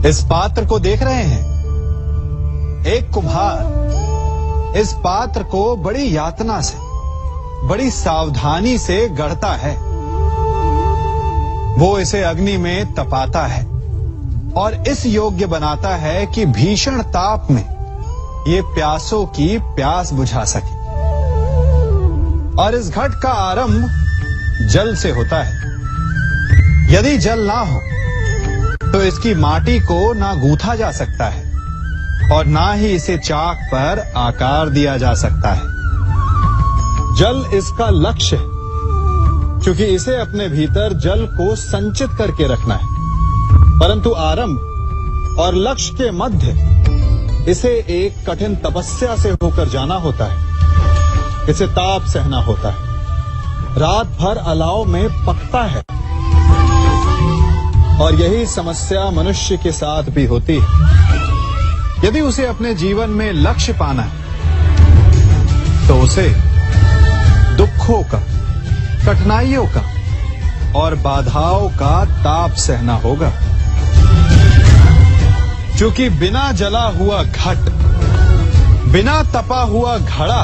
इस पात्र को देख रहे हैं? एक कुम्हार इस पात्र को बड़ी यातना से, बड़ी सावधानी से गढ़ता है। वो इसे अग्नि में तपाता है और इस योग्य बनाता है कि भीषण ताप में ये प्यासों की प्यास बुझा सके। और इस घट का आरंभ जल से होता है। यदि जल ना हो तो इसकी माटी को ना गूंथा जा सकता है और ना ही इसे चाक पर आकार दिया जा सकता है। जल इसका लक्ष्य है, क्योंकि इसे अपने भीतर जल को संचित करके रखना है। परंतु आरंभ और लक्ष्य के मध्य इसे एक कठिन तपस्या से होकर जाना होता है। इसे ताप सहना होता है, रात भर अलाव में पकता है। और यही समस्या मनुष्य के साथ भी होती है। यदि उसे अपने जीवन में लक्ष्य पाना है तो उसे दुखों का, कठिनाइयों का और बाधाओं का ताप सहना होगा। क्योंकि बिना जला हुआ घट, बिना तपा हुआ घड़ा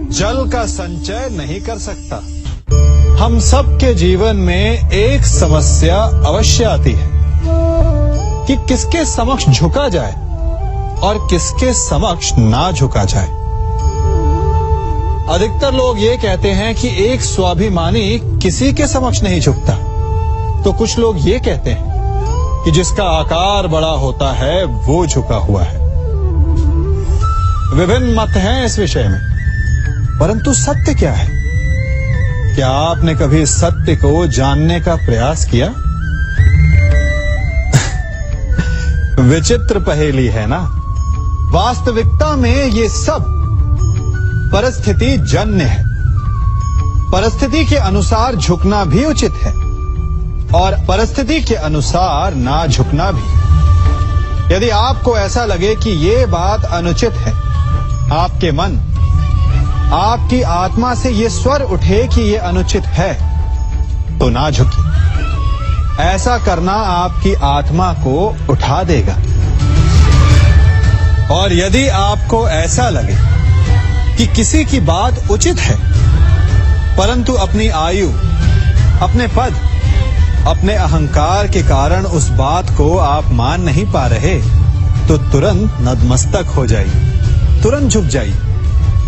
जल का संचय नहीं कर सकता। हम सबके जीवन में एक समस्या अवश्य आती है कि किसके समक्ष झुका जाए और किसके समक्ष ना झुका जाए। अधिकतर लोग ये कहते हैं कि एक स्वाभिमानी किसी के समक्ष नहीं झुकता, तो कुछ लोग ये कहते हैं कि जिसका आकार बड़ा होता है वो झुका हुआ है। विभिन्न मत हैं इस विषय में, परंतु सत्य क्या है? क्या आपने कभी सत्य को जानने का प्रयास किया? विचित्र पहेली है ना? वास्तविकता में ये सब परिस्थिति जन्य है। परिस्थिति के अनुसार झुकना भी उचित है और परिस्थिति के अनुसार ना झुकना भी। यदि आपको ऐसा लगे कि ये बात अनुचित है, आपके मन, आपकी आत्मा से ये स्वर उठे कि ये अनुचित है, तो ना झुकिए। ऐसा करना आपकी आत्मा को उठा देगा। और यदि आपको ऐसा लगे कि किसी की बात उचित है, परंतु अपनी आयु, अपने पद, अपने अहंकार के कारण उस बात को आप मान नहीं पा रहे, तो तुरंत नतमस्तक हो जाइए, तुरंत झुक जाइए।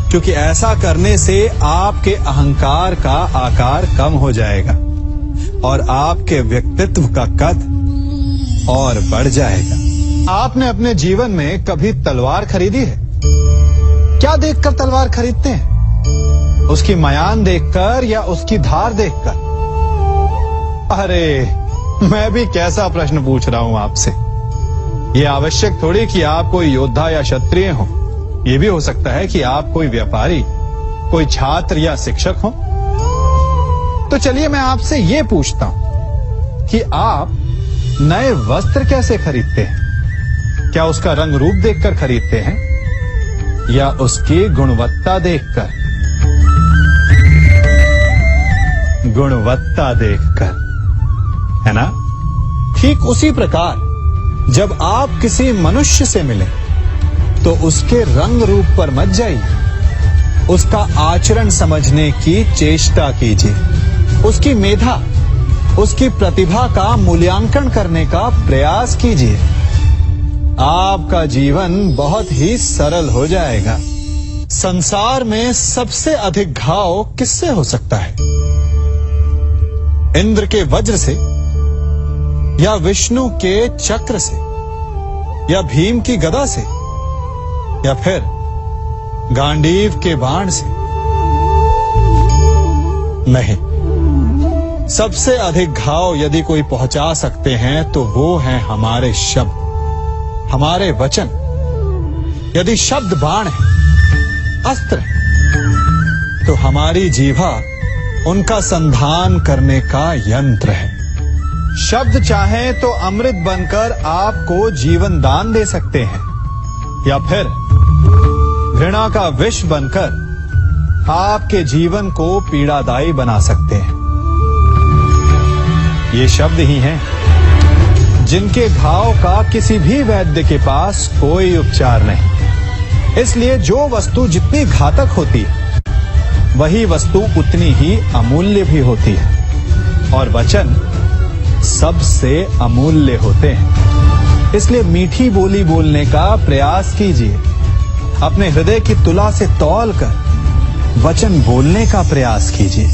क्योंकि ऐसा करने से आपके अहंकार का आकार कम हो जाएगा और आपके व्यक्तित्व का कद और बढ़ जाएगा। आपने अपने जीवन में कभी तलवार खरीदी है? क्या देखकर तलवार खरीदते हैं? उसकी मयान देखकर या उसकी धार देखकर? अरे, मैं भी कैसा प्रश्न पूछ रहा हूं आपसे। यह आवश्यक थोड़ी कि आप कोई योद्धा या क्षत्रिय हो। ये भी हो सकता है कि आप कोई व्यापारी, कोई छात्र या शिक्षक हो। तो चलिए मैं आपसे ये पूछता हूं कि आप नए वस्त्र कैसे खरीदते हैं? क्या उसका रंग रूप देखकर खरीदते हैं या उसकी गुणवत्ता देखकर? गुणवत्ता देखकर, है ना? ठीक उसी प्रकार जब आप किसी मनुष्य से मिले तो उसके रंग रूप पर मत जाइए, उसका आचरण समझने की चेष्टा कीजिए, उसकी मेधा, उसकी प्रतिभा का मूल्यांकन करने का प्रयास कीजिए। आपका जीवन बहुत ही सरल हो जाएगा। संसार में सबसे अधिक घाव किससे हो सकता है? इंद्र के वज्र से या विष्णु के चक्र से या भीम की गदा से या फिर गांडीव के बाण से? नहीं, सबसे अधिक घाव यदि कोई पहुंचा सकते हैं तो वो हैं हमारे शब्द, हमारे वचन। यदि शब्द बाण है, अस्त्र है, तो हमारी जीवा उनका संधान करने का यंत्र है। शब्द चाहे तो अमृत बनकर आपको जीवन दान दे सकते हैं या फिर घृणा का विष बनकर आपके जीवन को पीड़ादायी बना सकते हैं। ये शब्द ही हैं जिनके घाव का किसी भी वैद्य के पास कोई उपचार नहीं। इसलिए जो वस्तु जितनी घातक होती है वही वस्तु उतनी ही अमूल्य भी होती है, और वचन सबसे अमूल्य होते हैं। इसलिए मीठी बोली बोलने का प्रयास कीजिए। अपने हृदय की तुला से तौल कर वचन बोलने का प्रयास कीजिए।